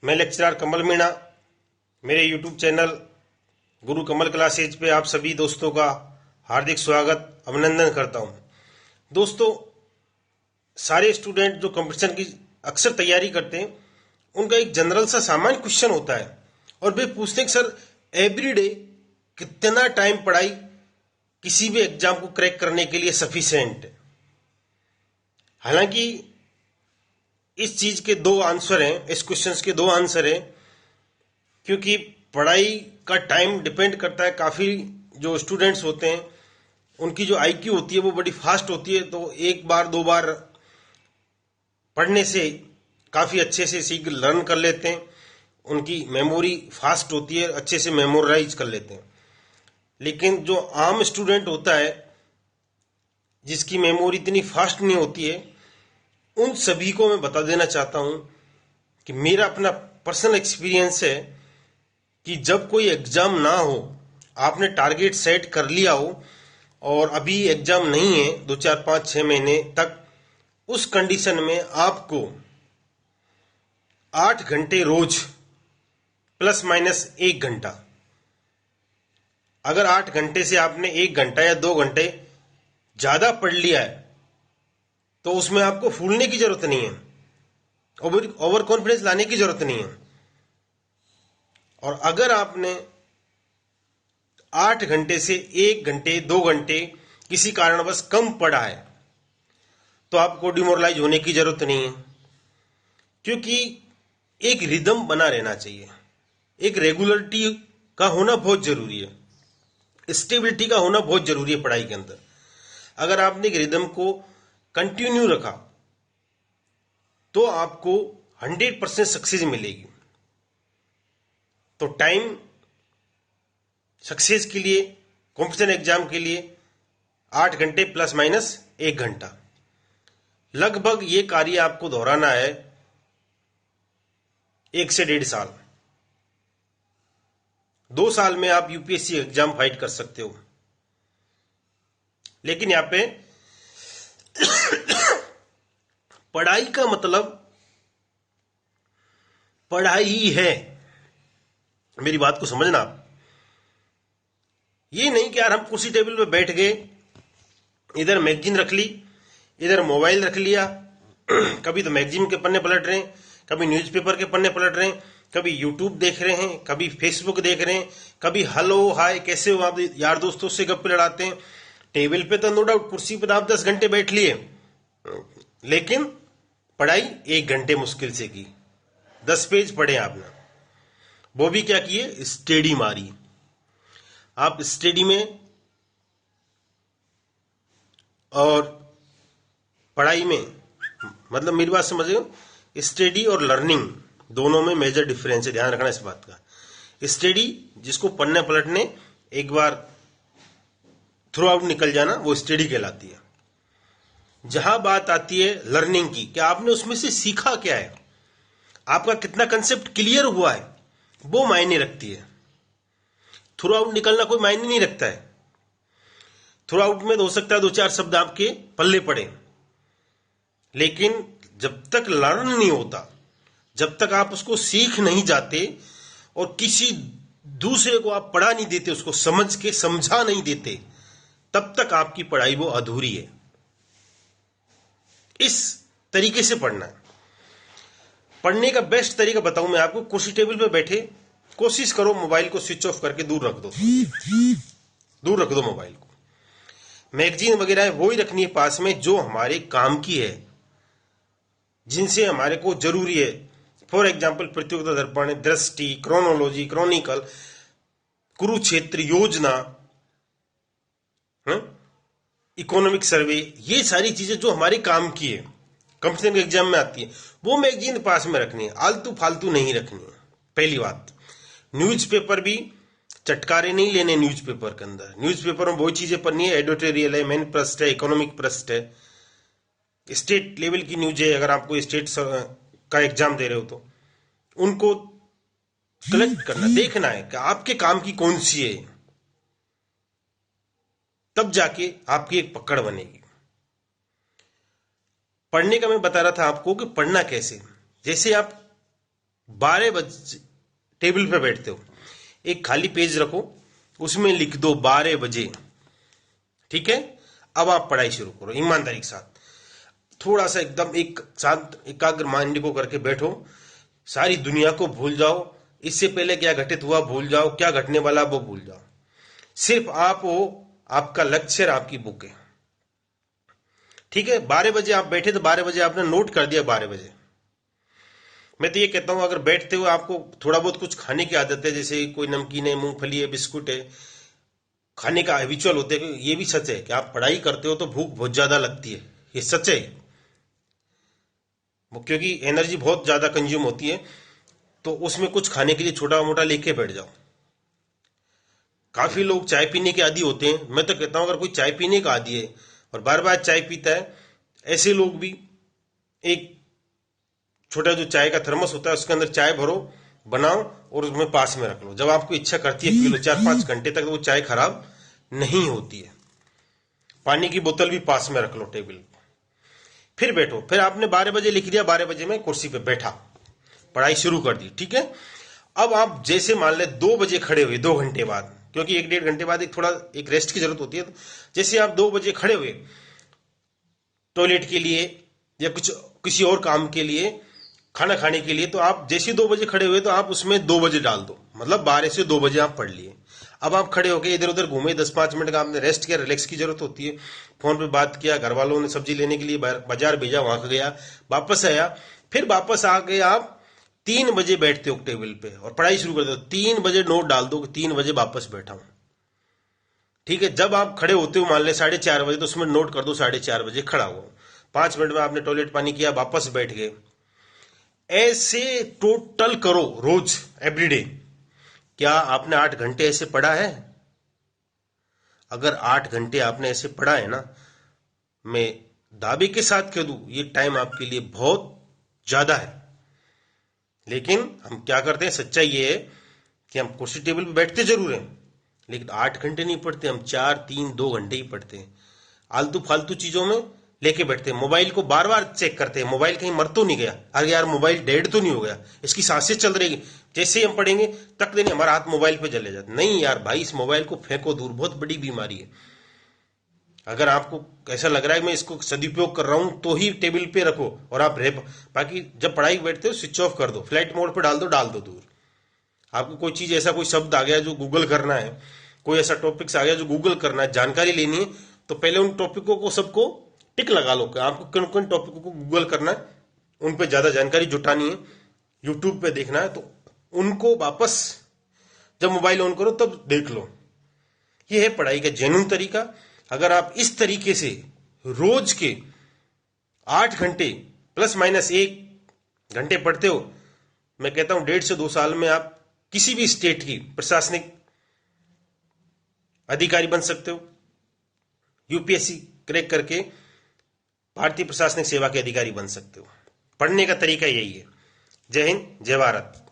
मैं लेक्चरर कमल मीणा, मेरे YouTube channel गुरु कमल classes पे आप सभी दोस्तों का हार्दिक स्वागत अभिनंदन करता हूं। दोस्तों, सारे स्टूडेंट जो कंपटीशन की अक्सर तैयारी करते हैं उनका एक जनरल सा सामान्य क्वेश्चन होता है और वे पूछते हैं कि सर एवरीडे कितना टाइम पढ़ाई किसी भी एग्जाम को क्रैक करने के लिए सफिशिएंट है। हालांकि इस चीज के दो आंसर हैं, इस क्वेश्चन के दो आंसर हैं, क्योंकि पढ़ाई का टाइम डिपेंड करता है। काफी जो स्टूडेंट्स होते हैं उनकी जो आईक्यू होती है वो बड़ी फास्ट होती है, तो एक बार दो बार पढ़ने से काफी अच्छे से सीख लर्न कर लेते हैं। उनकी मेमोरी फास्ट होती है, अच्छे से मेमोराइज कर लेते हैं। लेकिन जो आम स्टूडेंट होता है जिसकी मेमोरी इतनी फास्ट नहीं होती है, उन सभी को मैं बता देना चाहता हूं कि मेरा अपना पर्सनल एक्सपीरियंस है कि जब कोई एग्जाम ना हो, आपने टारगेट सेट कर लिया हो और अभी एग्जाम नहीं है 2 4 5 6 महीने तक, उस कंडीशन में आपको 8 घंटे रोज प्लस माइनस 1 घंटा, अगर 8 घंटे से आपने 1 घंटा या 2 घंटे ज्यादा पढ़ लिया है तो उसमें आपको फूलने की जरूरत नहीं है, ओवर कॉन्फिडेंस लाने की जरूरत नहीं है। और अगर आपने 8 घंटे से 1 घंटे 2 घंटे किसी कारणवश कम पढ़ा है तो आपको डिमोरलाइज होने की जरूरत नहीं है, क्योंकि एक रिदम बना रहना चाहिए। एक रेगुलरिटी का होना बहुत जरूरी है, स्टेबिलिटी का होना बहुत जरूरी है पढ़ाई के अंदर। अगर आपने एक रिदम को कंटिन्यू रखा तो आपको 100% सक्सेस मिलेगी। तो टाइम सक्सेस के लिए, कॉम्पिटिशन एग्जाम के लिए 8 घंटे प्लस माइनस 1 घंटा, लगभग ये कार्य आपको दोहराना है 1 से 1.5 साल। 2 साल में आप यूपीएससी एग्जाम फाइट कर सकते हो। लेकिन यहां पे पढ़ाई का मतलब पढ़ाई ही है। मेरी बात को समझना। ये नहीं कि यार हम कुर्सी टेबल पे बैठ गए, इधर मैगजीन रख ली, इधर मोबाइल रख लिया, कभी तो मैगजीन के पन्ने पलट रहे हैं, कभी न्यूज़पेपर के पन्ने पलट रहे हैं, कभी यूट्यूब देख रहे हैं, कभी फेसबुक देख रहे हैं, कभी हेलो हाय कैसे हो आप यार दोस्तों से गप्पे लड़ाते हैं। टेबल पे तो नो डाउट, कुर्सी पे तो आप 10 घंटे बैठ लिए, लेकिन पढ़ाई 1 घंटे मुश्किल से की। 10 पेज पढ़े आपने, वो भी क्या किए, स्टडी मारी। आप स्टडी में और पढ़ाई में, मतलब मेरी बात समझ रहे हो, स्टडी और लर्निंग दोनों में मेजर डिफरेंस है, ध्यान रखना इस बात का। स्टडी जिसको पढ़ने पलटने एक बार थ्रू आउट निकल जाना, वो स्टडी कहलाती है। जहां बात आती है लर्निंग की, कि आपने उसमें से सीखा क्या है, आपका कितना कंसेप्ट क्लियर हुआ है, वो मायने रखती है। थ्रू आउट निकलना कोई मायने नहीं रखता है। थ्रू आउट में तो हो सकता है 2 4 शब्द आपके पल्ले पड़े, लेकिन जब तक लर्न नहीं होता, जब तक आप उसको सीख नहीं जाते और किसी दूसरे को आप पढ़ा नहीं देते, उसको समझ के समझा नहीं देते, तब तक आपकी पढ़ाई वो अधूरी है। इस तरीके से पढ़ना है। पढ़ने का बेस्ट तरीका बताऊं मैं आपको, कुर्सी टेबल पे बैठे कोशिश करो मोबाइल को स्विच ऑफ करके दूर रख दो, दूर रख दो मोबाइल को। मैगजीन वगैरह है वो ही रखनी है पास में, जो हमारे काम की है, जिनसे हमारे को जरूरी है। फॉर एग्जाम्पल प्रतियोगिता दर्पण, दृष्टि, क्रोनोलॉजी, क्रॉनिकल, कुरुक्षेत्र, योजना, इकोनॉमिक सर्वे, ये सारी चीजें जो हमारे काम की है, कंपटीशन एग्जाम में आती है, वो मैगजीन पास में रखनी है, आलतू फालतू नहीं रखनी है। पहली बात। न्यूज़पेपर भी चटकारे नहीं लेने। न्यूज़पेपर के अंदर, न्यूज़पेपर में वही चीजें पढ़नी है, एडिटोरियल है, मेन पृष्ठ है, इकोनॉमिक पृष्ठ है, स्टेट लेवल की न्यूज है। अगर आपको स्टेट का एग्जाम दे रहे हो तो उनको कलेक्ट करना, देखना है कि आपके काम की कौन सी है, तब जाके आपकी एक पकड़ बनेगी। पढ़ने का मैं बता रहा था आपको कि पढ़ना कैसे। जैसे आप 12 बजे टेबल पे बैठते हो, एक खाली पेज रखो, उसमें लिख दो 12 बजे। ठीक है, अब आप पढ़ाई शुरू करो ईमानदारी के साथ। थोड़ा सा एकदम एक शांत एकाग्र माइंड को करके बैठो, सारी दुनिया को भूल जाओ, इससे पहले क्या घटित हुआ भूल जाओ, क्या घटने वाला वो भूल जाओ। सिर्फ आप हो, आपका लक्ष्य और आपकी बुक है। ठीक है, 12 बजे आप बैठे तो 12 बजे आपने नोट कर दिया 12 बजे। मैं तो ये कहता हूं अगर बैठते हुए आपको थोड़ा बहुत कुछ खाने की आदत है, जैसे कोई नमकीन है, मूंगफली है, बिस्कुट है, खाने का हैबिचुअल होते हैं, ये भी सच है कि आप पढ़ाई करते हो तो भूख बहुत ज्यादा लगती है, ये सच है, क्योंकि एनर्जी बहुत ज्यादा कंज्यूम होती है। तो उसमें कुछ खाने के लिए छोटा मोटा लेके बैठ जाओ। काफी लोग चाय पीने के आदी होते हैं, मैं तो कहता हूं अगर कोई चाय पीने का आदी है और बार बार चाय पीता है, ऐसे लोग भी एक छोटा जो चाय का थर्मस होता है उसके अंदर चाय भरो, बनाओ और उसमें पास में रख लो। जब आपको इच्छा करती है पी लो, 4-5 घंटे तक वो चाय खराब नहीं होती है। पानी की बोतल भी पास में रख लो टेबल पे, फिर बैठो। फिर आपने 12 बजे लिख दिया, 12 बजे में कुर्सी पे बैठा, पढ़ाई शुरू कर दी। ठीक है, अब आप जैसे मान ले 2 बजे खड़े हुए, 2 घंटे बाद, क्योंकि 1-1.5 घंटे बाद एक थोड़ा एक रेस्ट की जरूरत होती है। तो जैसे आप 2 बजे खड़े हुए टॉयलेट के लिए या कुछ किसी और काम के लिए, खाना खाने के लिए, तो आप जैसे 2 बजे खड़े हुए तो आप उसमें 2 बजे डाल दो, मतलब 12 से 2 बजे आप पढ़ लिए। अब आप खड़े होके इधर उधर घूमे, 10-5 मिनट का आपने रेस्ट किया, रिलैक्स की जरूरत होती है, फोन पे बात किया, घर वालों ने सब्जी लेने के लिए बाजार भेजा, वहां का गया, वापस आया, फिर वापस आ गए आप 3 बजे बैठते हो टेबल पे और पढ़ाई शुरू कर दो। 3 बजे नोट डाल दो कि 3 बजे वापस बैठा हूं। ठीक है, जब आप खड़े होते हो मान ले 4:30 बजे, तो उसमें नोट कर दो 4:30 बजे खड़ा हुआ, 5 मिनट में आपने टॉयलेट पानी किया, वापस बैठ गए। ऐसे टोटल करो रोज, एवरीडे। क्या आपने 8 घंटे ऐसे पढ़ा है? अगर 8 घंटे आपने ऐसे पढ़ा है ना, मैं दावे के साथ कह दूं ये टाइम आपके लिए बहुत ज्यादा है। लेकिन हम क्या करते हैं, सच्चाई ये है कि हम कुर्सी टेबल पे बैठते जरूर हैं, लेकिन 8 घंटे नहीं पढ़ते, हम 4-3-2 घंटे ही पढ़ते हैं। आलतू फालतू चीजों में लेके बैठते हैं, मोबाइल को बार बार चेक करते हैं, मोबाइल कहीं मर तो नहीं गया, अरे यार मोबाइल डेड तो नहीं हो गया, इसकी सांसें चल रही। जैसे ही हम पढ़ेंगे तक देने हमारा हाथ मोबाइल पे चले जाता। नहीं यार भाई, इस मोबाइल को फेंको दूर, बहुत बड़ी बीमारी है। अगर आपको ऐसा लग रहा है मैं इसको सदुपयोग कर रहा हूं तो ही टेबल पे रखो और आप रह, बाकी जब पढ़ाई बैठते हो स्विच ऑफ कर दो, फ्लाइट मोड पे डाल दो दूर। आपको कोई चीज ऐसा कोई शब्द आ गया जो गूगल करना है, कोई ऐसा टॉपिक्स आ गया जो गूगल करना है, जानकारी लेनी है, तो पहले उन टॉपिकों को सबको टिक लगा लो कि आपको किन किन टॉपिकों को गूगल करना है, उन पे ज्यादा जानकारी जुटानी है, यूट्यूब पे देखना है, तो उनको वापस जब मोबाइल ऑन करो तब देख लो। ये है पढ़ाई का जेन्युइन तरीका। अगर आप इस तरीके से रोज के 8 घंटे ±1 घंटे पढ़ते हो, मैं कहता हूं 1.5 से 2 साल में आप किसी भी स्टेट की प्रशासनिक अधिकारी बन सकते हो। यूपीएससी क्रैक करके भारतीय प्रशासनिक सेवा के अधिकारी बन सकते हो। पढ़ने का तरीका यही है। जय हिंद, जय भारत।